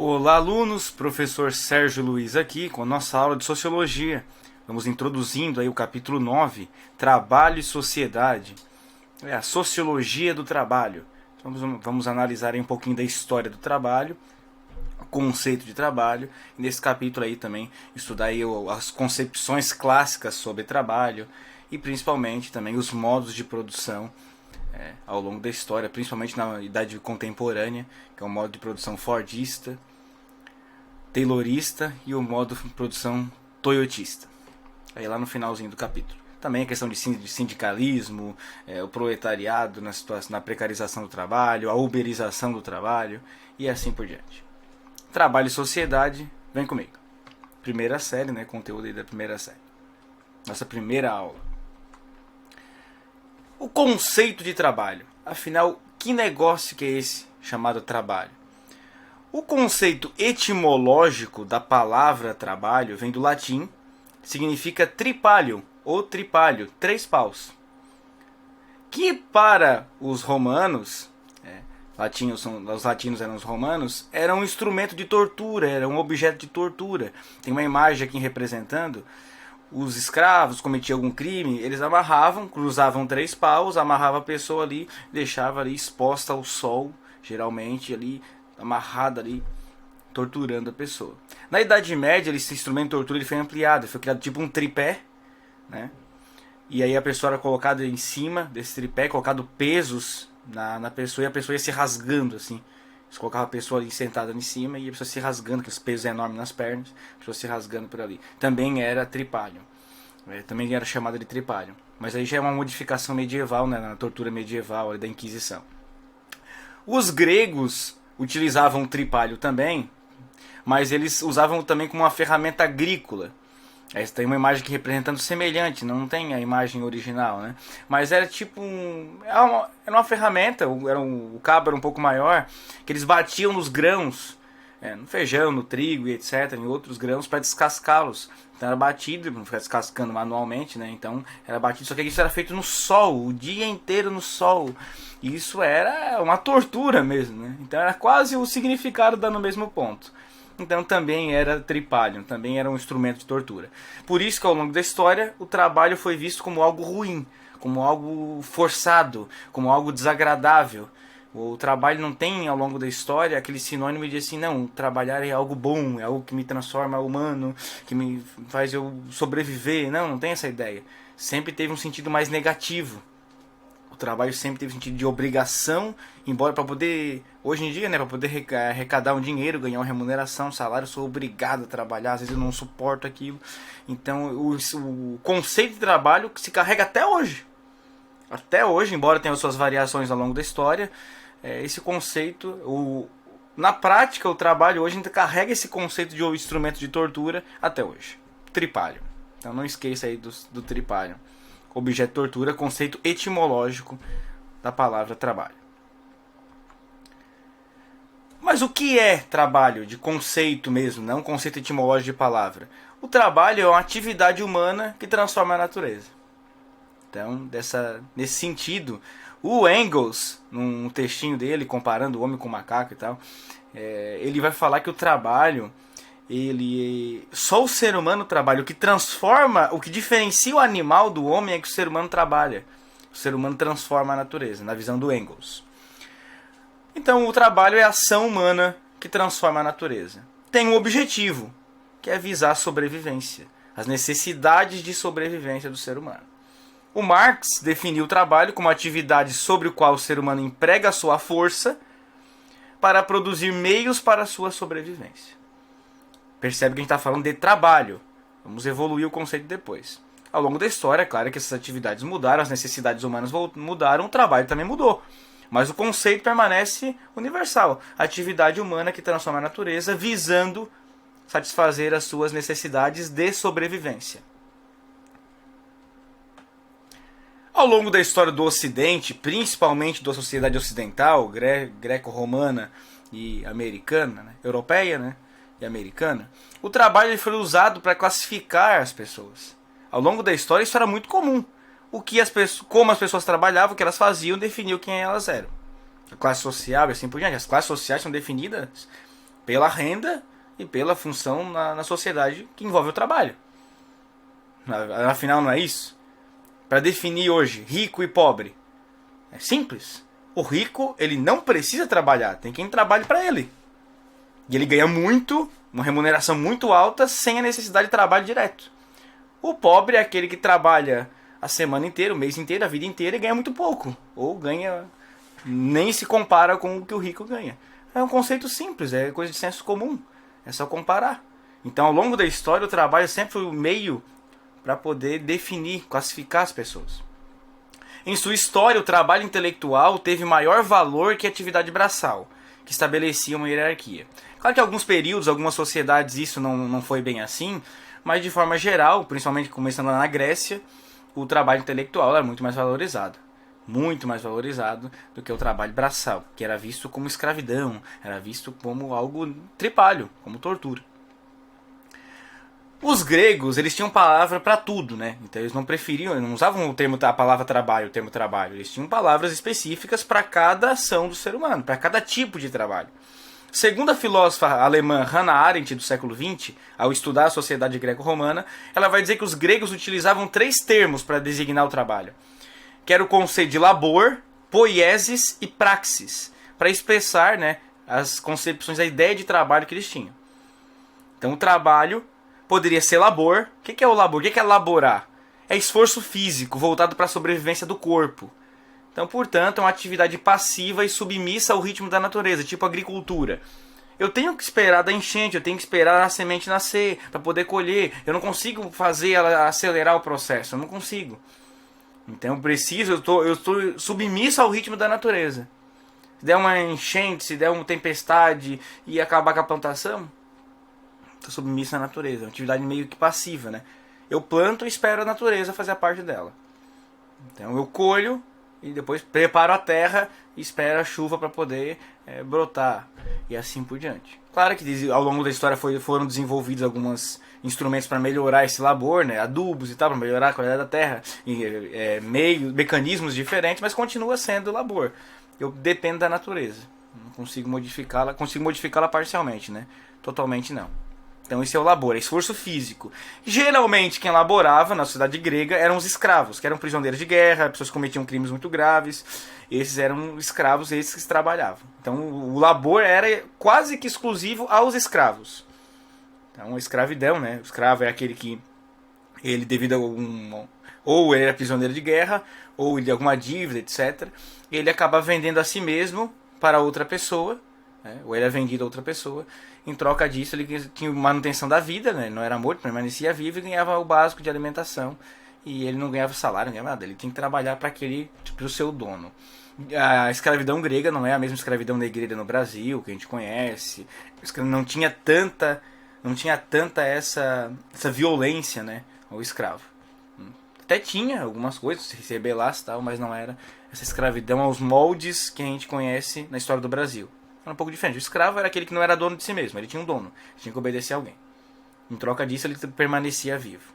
Olá, alunos! Professor Sérgio Luiz aqui com a nossa aula de Sociologia. Vamos introduzindo aí o capítulo 9, Trabalho e Sociedade. É a Sociologia do Trabalho. Vamos analisar aí um pouquinho da história do trabalho, o conceito de trabalho, e nesse capítulo aí também estudar aí as concepções clássicas sobre trabalho e principalmente também os modos de produção ao longo da história, principalmente na idade contemporânea, que é o modo de produção fordista, taylorista e o modo de produção toyotista. Aí lá no finalzinho do capítulo. Também a questão de sindicalismo, o proletariado na precarização do trabalho, a uberização do trabalho e assim por diante. Trabalho e sociedade, vem comigo. Primeira série, né? Conteúdo aí da primeira série. Nossa primeira aula. O conceito de trabalho. Afinal, que negócio que é esse chamado trabalho? O conceito etimológico da palavra trabalho vem do latim, significa tripalium, ou tripalho, 3 paus. Que para os romanos, os latinos eram os romanos, era um instrumento de tortura, era um objeto de tortura. Tem uma imagem aqui representando os escravos cometiam algum crime, eles amarravam, cruzavam 3 paus, amarrava a pessoa ali, deixava ali exposta ao sol, geralmente ali, amarrada ali, torturando a pessoa. Na Idade Média, esse instrumento de tortura ele foi ampliado, foi criado tipo um tripé, né? E aí a pessoa era colocada em cima desse tripé, colocado pesos na pessoa, e a pessoa ia se rasgando assim. Você colocava a pessoa ali sentada em cima e a pessoa se rasgando, que os pesos enormes nas pernas, a pessoa se rasgando por ali. Também era tripalium. Também era chamada de tripalium. Mas aí já é uma modificação medieval, né, na tortura medieval ali da Inquisição. Os gregos utilizavam o tripalho também, mas eles usavam também como uma ferramenta agrícola. Essa tem uma imagem aqui representando semelhante, não tem a imagem original, né? Mas era tipo era uma ferramenta, o cabo era um pouco maior, que eles batiam nos grãos, no feijão, no trigo e etc, em outros grãos para descascá-los. Então era batido, não ficar descascando manualmente, né? Então era batido, só que isso era feito no sol, o dia inteiro no sol. E isso era uma tortura mesmo, né? Então era quase o significado dando no mesmo ponto. Então também era tripalium, também era um instrumento de tortura. Por isso que ao longo da história o trabalho foi visto como algo ruim, como algo forçado, como algo desagradável. O trabalho não tem ao longo da história aquele sinônimo de assim, não, trabalhar é algo bom, é algo que me transforma humano, que me faz eu sobreviver. Não tem essa ideia. Sempre teve um sentido mais negativo. O trabalho sempre teve sentido de obrigação, embora para poder, hoje em dia, né, para poder arrecadar um dinheiro, ganhar uma remuneração, um salário, eu sou obrigado a trabalhar, às vezes eu não suporto aquilo. Então o conceito de trabalho se carrega até hoje. Até hoje, embora tenha suas variações ao longo da história, esse conceito, na prática, o trabalho hoje ainda carrega esse conceito de instrumento de tortura até hoje. Tripalho. Então não esqueça aí do tripalho. Objeto de tortura, conceito etimológico da palavra trabalho. Mas o que é trabalho? De conceito mesmo, não conceito etimológico de palavra. O trabalho é uma atividade humana que transforma a natureza. Então, nesse sentido, o Engels, num textinho dele, comparando o homem com o macaco e tal, ele vai falar que o trabalho, só o ser humano trabalha. O que transforma, o que diferencia o animal do homem é que o ser humano trabalha. O ser humano transforma a natureza, na visão do Engels. Então o trabalho é a ação humana que transforma a natureza. Tem um objetivo, que é visar a sobrevivência, as necessidades de sobrevivência do ser humano. O Marx definiu o trabalho como atividade sobre o qual o ser humano emprega a sua força para produzir meios para a sua sobrevivência. Percebe que a gente está falando de trabalho. Vamos evoluir o conceito depois. Ao longo da história, é claro que essas atividades mudaram, as necessidades humanas mudaram, o trabalho também mudou. Mas o conceito permanece universal. A atividade humana que transforma a natureza visando satisfazer as suas necessidades de sobrevivência. Ao longo da história do Ocidente, principalmente da sociedade ocidental, greco-romana e americana, né, europeia, né, e americana, o trabalho foi usado para classificar as pessoas. Ao longo da história isso era muito comum. Como as pessoas trabalhavam, o que elas faziam, definiu quem elas eram. A classe social e assim por diante. As classes sociais são definidas pela renda e pela função na sociedade que envolve o trabalho. Afinal, não é isso? Para definir hoje rico e pobre, é simples. O rico, ele não precisa trabalhar, tem quem trabalhe para ele. E ele ganha muito, uma remuneração muito alta, sem a necessidade de trabalho direto. O pobre é aquele que trabalha a semana inteira, o mês inteiro, a vida inteira e ganha muito pouco. Ou ganha, nem se compara com o que o rico ganha. É um conceito simples, é coisa de senso comum. É só comparar. Então, ao longo da história, o trabalho sempre foi o meio para poder definir, classificar as pessoas. Em sua história, o trabalho intelectual teve maior valor que a atividade braçal, que estabelecia uma hierarquia. Claro que em alguns períodos, algumas sociedades, isso não foi bem assim, mas de forma geral, principalmente começando lá na Grécia, o trabalho intelectual era muito mais valorizado. Muito mais valorizado do que o trabalho braçal, que era visto como escravidão, era visto como algo tripalho, como tortura. Os gregos, eles tinham palavra para tudo, né? Então eles não preferiam, eles não usavam a palavra trabalho, o termo trabalho. Eles tinham palavras específicas para cada ação do ser humano, para cada tipo de trabalho. Segundo a filósofa alemã Hannah Arendt do século XX, ao estudar a sociedade greco-romana, ela vai dizer que os gregos utilizavam 3 termos para designar o trabalho, que era o conceito de labor, poiesis e praxis, para expressar, né, as concepções, a ideia de trabalho que eles tinham. Então o trabalho poderia ser labor. O que é o labor? O que é laborar? É esforço físico voltado para a sobrevivência do corpo. Então, portanto, é uma atividade passiva e submissa ao ritmo da natureza, tipo agricultura. Eu tenho que esperar da enchente, eu tenho que esperar a semente nascer para poder colher. Eu não consigo fazer ela acelerar o processo, eu não consigo. Então eu estou submisso ao ritmo da natureza. Se der uma enchente, se der uma tempestade e acabar com a plantação, estou submisso à natureza. É uma atividade meio que passiva, né? Eu planto e espero a natureza fazer a parte dela. Então eu colho e depois preparo a terra e espero a chuva para poder brotar. E assim por diante. Claro que ao longo da história foram desenvolvidos alguns instrumentos para melhorar esse labor, né? Adubos e tal, para melhorar a qualidade da terra, e, mecanismos diferentes, mas continua sendo labor. Eu dependo da natureza. Não consigo modificá-la parcialmente, né? Totalmente não. Então esse é o labor, é esforço físico. Geralmente quem laborava na sociedade grega eram os escravos, que eram prisioneiros de guerra, pessoas que cometiam crimes muito graves. Esses eram escravos, esses que trabalhavam. Então o labor era quase que exclusivo aos escravos. Então a escravidão, né? O escravo é aquele que ele devido a ou ele era prisioneiro de guerra, ou ele de alguma dívida, etc. Ele acaba vendendo a si mesmo para outra pessoa, né? Ou ele é vendido a outra pessoa. Em troca disso, ele tinha manutenção da vida, né? Não era morto, permanecia vivo e ganhava o básico de alimentação. E ele não ganhava salário, não ganhava nada. Ele tinha que trabalhar para o seu dono. A escravidão grega não é a mesma escravidão negrida no Brasil, que a gente conhece. Não tinha tanta essa violência, né, ao escravo. Até tinha algumas coisas, se rebelasse e tal, mas não era essa escravidão aos moldes que a gente conhece na história do Brasil. Era um pouco diferente. O escravo era aquele que não era dono de si mesmo, ele tinha um dono, tinha que obedecer a alguém. Em troca disso, ele permanecia vivo.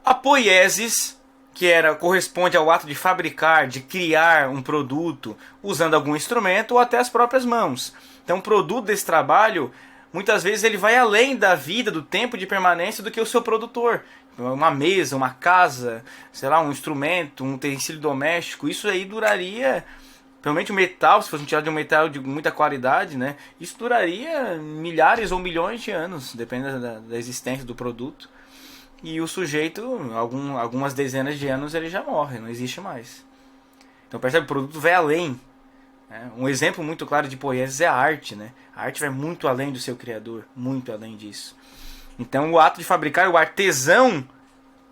A poiesis, que corresponde ao ato de fabricar, de criar um produto usando algum instrumento ou até as próprias mãos. Então, o produto desse trabalho, muitas vezes, ele vai além da vida, do tempo de permanência do que o seu produtor. Uma mesa, uma casa, sei lá, um instrumento, um utensílio doméstico, isso aí duraria, provavelmente o metal, se fosse tirado de um metal de muita qualidade, né, isso duraria milhares ou milhões de anos, dependendo da existência do produto. E o sujeito, algumas dezenas de anos, ele já morre, não existe mais. Então percebe, o produto vai além. Né? Um exemplo muito claro de poiesis é a arte. Né? A arte vai muito além do seu criador, muito além disso. Então o ato de fabricar, o artesão,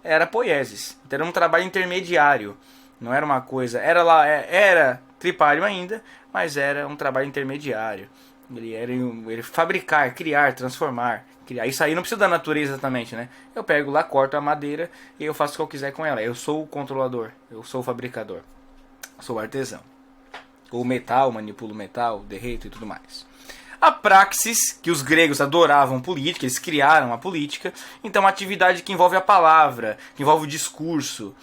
era poiesis. Então era um trabalho intermediário. Não era uma coisa... Era tripalho ainda, mas era um trabalho intermediário. Ele fabricar, criar, transformar. Isso aí não precisa da natureza exatamente, né? Eu pego lá, corto a madeira e eu faço o que eu quiser com ela. Eu sou o controlador, eu sou o fabricador, sou o artesão. O metal, manipulo o metal, derreto e tudo mais. A praxis, que os gregos adoravam política, eles criaram a política. Então, uma atividade que envolve a palavra, que envolve o discurso,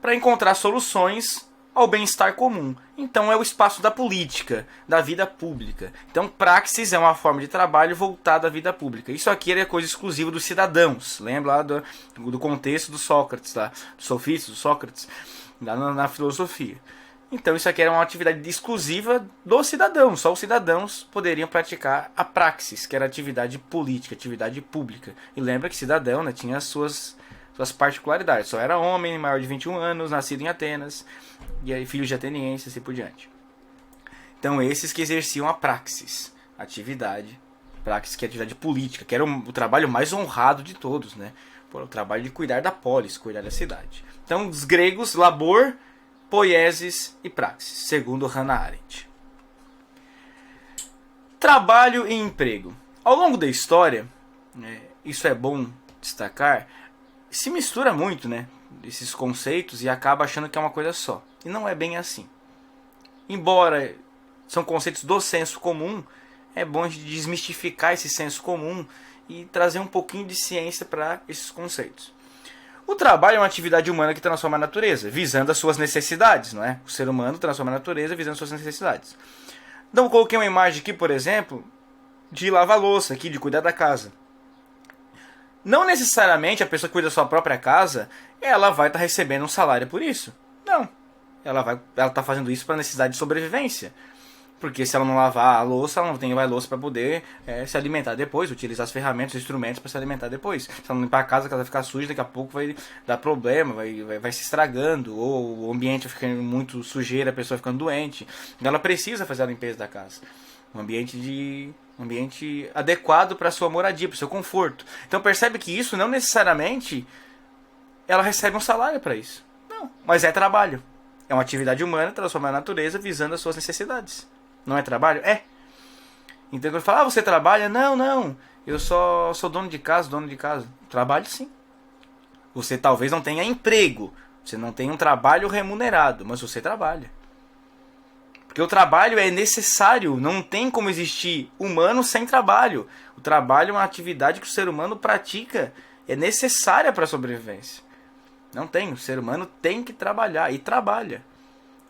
para encontrar soluções ao bem-estar comum. Então é o espaço da política, da vida pública. Então praxis é uma forma de trabalho voltada à vida pública. Isso aqui é coisa exclusiva dos cidadãos. Lembra lá do contexto do Sócrates, lá, do sofista, do Sócrates, lá na filosofia. Então isso aqui era uma atividade exclusiva dos cidadãos. Só os cidadãos poderiam praticar a praxis, que era atividade política, atividade pública. E lembra que cidadão, né, tinha as suas particularidades. Só era homem, maior de 21 anos, nascido em Atenas, e aí filhos de atenienses e assim por diante. Então esses que exerciam a praxis, atividade, praxis que é atividade política, que era o trabalho mais honrado de todos, né? O trabalho de cuidar da polis, cuidar da cidade. Então os gregos, labor, poiesis e praxis, segundo Hannah Arendt. Trabalho e emprego. Ao longo da história, isso é bom destacar, se mistura muito, né, esses conceitos e acaba achando que é uma coisa só. E não é bem assim. Embora são conceitos do senso comum, é bom a gente desmistificar esse senso comum e trazer um pouquinho de ciência para esses conceitos. O trabalho é uma atividade humana que transforma a natureza, visando as suas necessidades, não é? O ser humano transforma a natureza visando as suas necessidades. Então eu coloquei uma imagem aqui, por exemplo, de lavar louça, aqui, de cuidar da casa. Não necessariamente a pessoa que cuida da sua própria casa, ela vai estar recebendo um salário por isso. Não. Ela está fazendo isso para necessidade de sobrevivência. Porque se ela não lavar a louça, ela não tem louça para poder se alimentar depois, utilizar as ferramentas, os instrumentos para se alimentar depois. Se ela não limpar a casa, ela vai ficar suja, daqui a pouco vai dar problema, vai se estragando, ou o ambiente vai ficando muito sujeira, a pessoa vai ficando doente. Então ela precisa fazer a limpeza da casa. Um ambiente adequado para a sua moradia, para o seu conforto. Então percebe que isso não necessariamente ela recebe um salário para isso. Não, mas é trabalho. É uma atividade humana transformar a natureza visando as suas necessidades. Não é trabalho? É. Então quando fala, você trabalha? Não. Eu só sou dono de casa. Trabalho sim. Você talvez não tenha emprego. Você não tem um trabalho remunerado, mas você trabalha. Porque o trabalho é necessário. Não tem como existir humano sem trabalho. O trabalho é uma atividade que o ser humano pratica. É necessária para a sobrevivência. Não tem. O ser humano tem que trabalhar. E trabalha.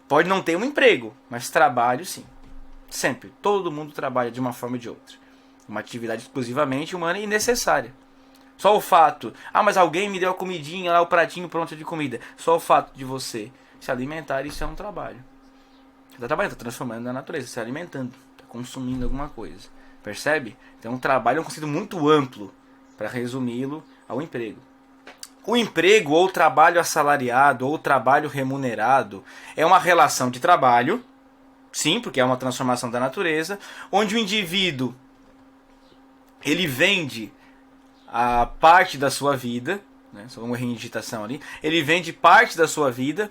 Pode não ter um emprego, mas trabalho sim. Sempre. Todo mundo trabalha de uma forma ou de outra. Uma atividade exclusivamente humana e necessária. Só o fato... mas alguém me deu a comidinha lá, o pratinho pronto de comida. Só o fato de você se alimentar, isso é um trabalho. Você está trabalhando, está transformando na natureza, se alimentando, está consumindo alguma coisa. Percebe? Então o trabalho é um conceito muito amplo para resumi-lo ao emprego. O emprego, ou trabalho assalariado, ou trabalho remunerado, é uma relação de trabalho, sim, porque é uma transformação da natureza, onde o indivíduo ele vende a parte da sua vida, né, só uma redigitação ali, ele vende parte da sua vida,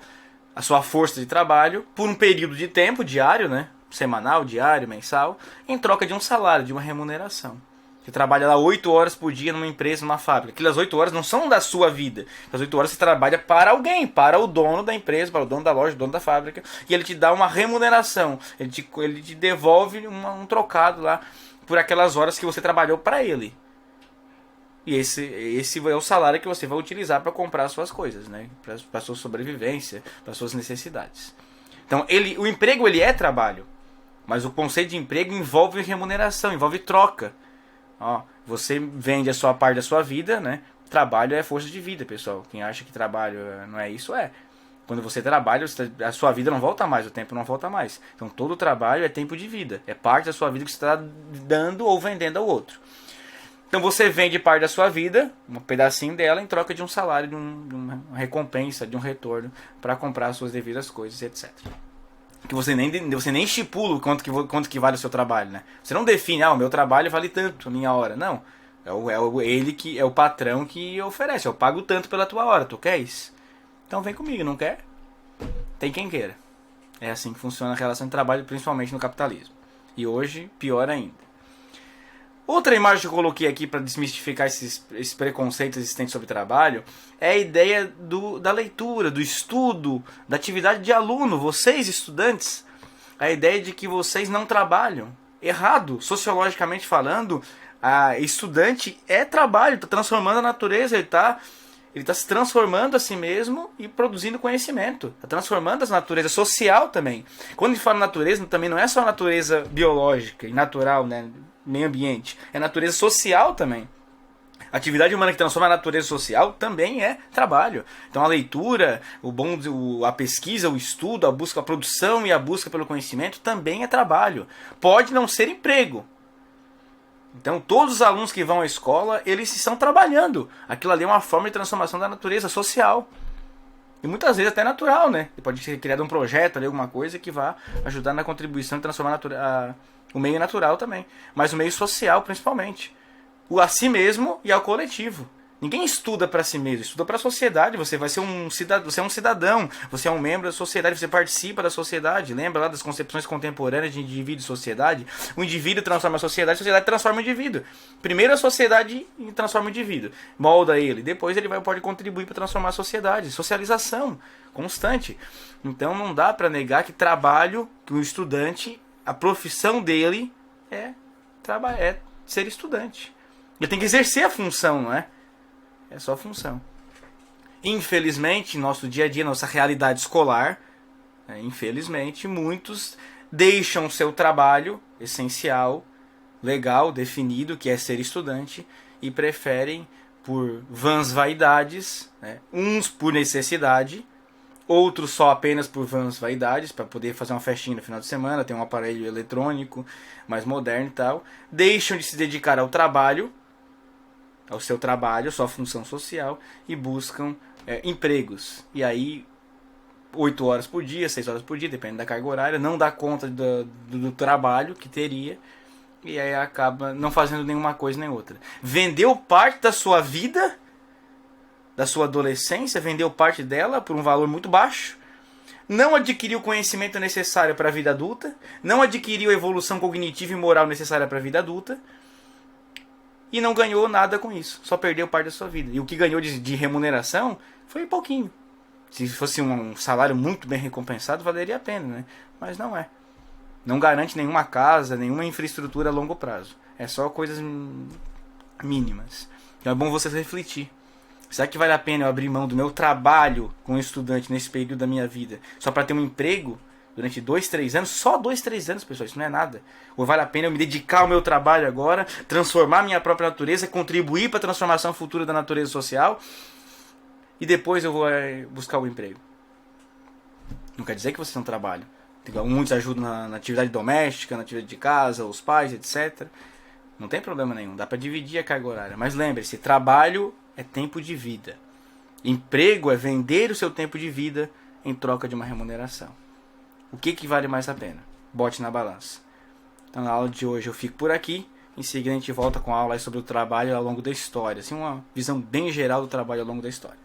a sua força de trabalho, por um período de tempo diário, né, semanal, diário, mensal, em troca de um salário, de uma remuneração. Você trabalha lá 8 horas por dia numa empresa, numa fábrica. Aquelas 8 horas não são da sua vida. As 8 horas você trabalha para alguém, para o dono da empresa, para o dono da loja, o dono da fábrica. E ele te dá uma remuneração. Ele te devolve um trocado lá por aquelas horas que você trabalhou para ele. E esse é o salário que você vai utilizar para comprar as suas coisas, né? Para a sua sobrevivência, para as suas necessidades. Então o emprego ele é trabalho. Mas o conceito de emprego envolve remuneração, envolve troca. Você vende a sua parte da sua vida, né? Trabalho é força de vida, pessoal. Quem acha que trabalho não é isso, é. Quando você trabalha, a sua vida não volta mais, o tempo não volta mais. Então todo trabalho é tempo de vida. É parte da sua vida que você está dando ou vendendo ao outro. Então você vende parte da sua vida, um pedacinho dela, em troca de um salário, de uma recompensa, de um retorno, para comprar as suas devidas coisas, etc. Que você nem estipula quanto que vale o seu trabalho, né? Você não define, o meu trabalho vale tanto, a minha hora. Não. Ele que é o patrão que oferece. Eu pago tanto pela tua hora, tu quer isso? Então vem comigo, não quer? Tem quem queira. É assim que funciona a relação de trabalho, principalmente no capitalismo. E hoje, pior ainda. Outra imagem que eu coloquei aqui para desmistificar esses preconceitos existentes sobre trabalho é a ideia da leitura, do estudo, da atividade de aluno. Vocês, estudantes, a ideia de que vocês não trabalham. Errado, sociologicamente falando, estudante é trabalho, está transformando a natureza, ele Ele está se transformando a si mesmo e produzindo conhecimento. Está transformando a natureza social também. Quando a gente fala natureza, também não é só a natureza biológica e natural, né? Meio ambiente. É natureza social também. A atividade humana que transforma a natureza social também é trabalho. Então a leitura, a pesquisa, o estudo, a busca, a produção e a busca pelo conhecimento também é trabalho. Pode não ser emprego. Então todos os alunos que vão à escola, eles estão trabalhando. Aquilo ali é uma forma de transformação da natureza social. E muitas vezes até natural, né? Pode ser criado um projeto ali, alguma coisa que vá ajudar na contribuição de transformar o meio natural também. Mas o meio social principalmente. O a si mesmo e ao coletivo. Ninguém estuda para si mesmo, estuda para a sociedade. Você vai ser você é um cidadão, você é um membro da sociedade, você participa da sociedade. Lembra lá das concepções contemporâneas de indivíduo e sociedade? O indivíduo transforma a sociedade transforma o indivíduo. Primeiro a sociedade transforma o indivíduo, molda ele, depois ele pode contribuir para transformar a sociedade. Socialização constante. Então não dá para negar que que o estudante, a profissão dele é ser estudante. Ele tem que exercer a função, não é? É só função. Infelizmente, nosso dia a dia, nossa realidade escolar, infelizmente, muitos deixam seu trabalho essencial, legal, definido, que é ser estudante, e preferem, por vãs vaidades, uns por necessidade, outros só apenas por vãs vaidades, para poder fazer uma festinha no final de semana, ter um aparelho eletrônico mais moderno e tal, deixam de se dedicar ao trabalho, ao seu trabalho, sua função social, e buscam empregos. E aí, 8 horas por dia, 6 horas por dia, depende da carga horária, não dá conta do trabalho que teria, e aí acaba não fazendo nenhuma coisa nem outra. Vendeu parte da sua vida, da sua adolescência, vendeu parte dela por um valor muito baixo, não adquiriu o conhecimento necessário para a vida adulta, não adquiriu a evolução cognitiva e moral necessária para a vida adulta, e não ganhou nada com isso. Só perdeu parte da sua vida. E o que ganhou de remuneração foi pouquinho. Se fosse um salário muito bem recompensado, valeria a pena, né? Mas não é. Não garante nenhuma casa, nenhuma infraestrutura a longo prazo. É só coisas mínimas. Então é bom você refletir. Será que vale a pena eu abrir mão do meu trabalho como estudante nesse período da minha vida só para ter um emprego durante 2, 3 anos? Só 2, 3 anos, pessoal, isso não é nada. Ou vale a pena eu me dedicar ao meu trabalho agora, transformar minha própria natureza, contribuir para a transformação futura da natureza social, e depois eu vou buscar o emprego? Não quer dizer que você não trabalha. Muitos ajudam na atividade doméstica, na atividade de casa, os pais, etc. Não tem problema nenhum, dá para dividir a carga horária. Mas lembre-se, trabalho é tempo de vida. Emprego é vender o seu tempo de vida em troca de uma remuneração. O que vale mais a pena? Bote na balança. Então na aula de hoje eu fico por aqui. Em seguida a gente volta com a aula sobre o trabalho ao longo da história. Assim, uma visão bem geral do trabalho ao longo da história.